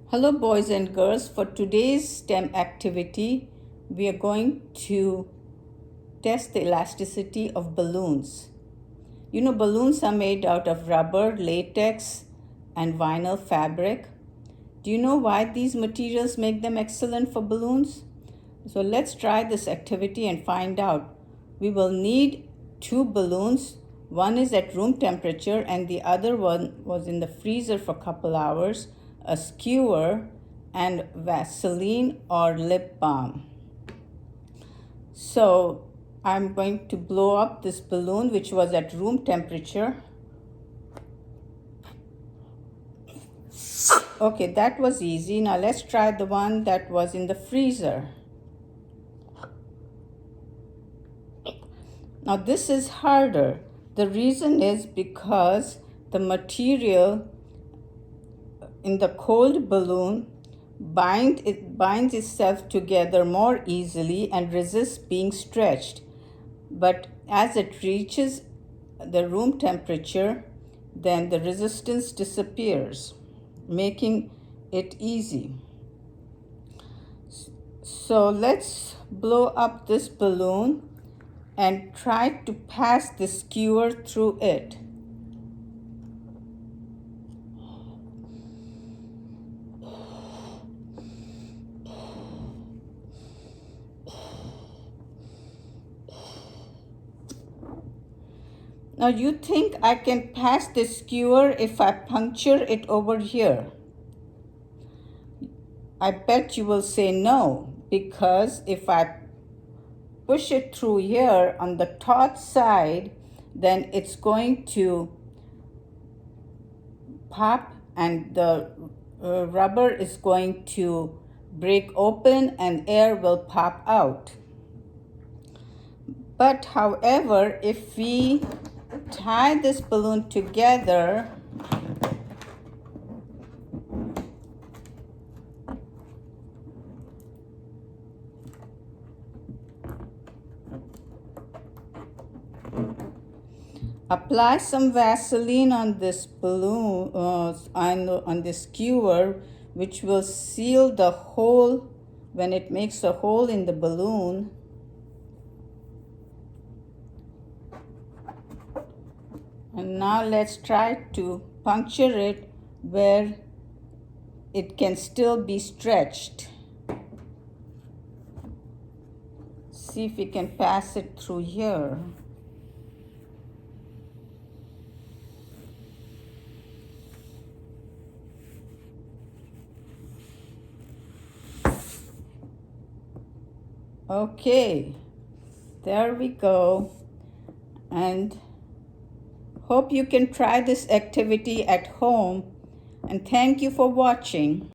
Hello boys and girls, for today's STEM activity, we are going to test the elasticity of balloons. You know, balloons are made out of rubber, latex, and vinyl fabric. Do you know why these materials make them excellent for balloons? So let's try this activity and find out. We will need two balloons. One is at room temperature and the other one was in the freezer for a couple hours, a skewer, and Vaseline or lip balm. So I'm going to blow up this balloon which was at room temperature. Okay, that was easy. Now let's try the one that was in the freezer. Now this is harder. The reason is because the material in the cold balloon binds itself together more easily and resists being stretched. But as it reaches the room temperature, then the resistance disappears, making it easy. So let's blow up this balloon and try to pass the skewer through it. Now you think I can pass the skewer if I puncture it over here? I bet you will say no, because if I push it through here on the taut side, then it's going to pop and the rubber is going to break open and air will pop out. But however, if we tie this balloon together, apply some Vaseline on this balloon, on this skewer, which will seal the hole when it makes a hole in the balloon. And now let's try to puncture it where it can still be stretched. See if we can pass it through here. Okay, there we go. And hope you can try this activity at home. And thank you for watching.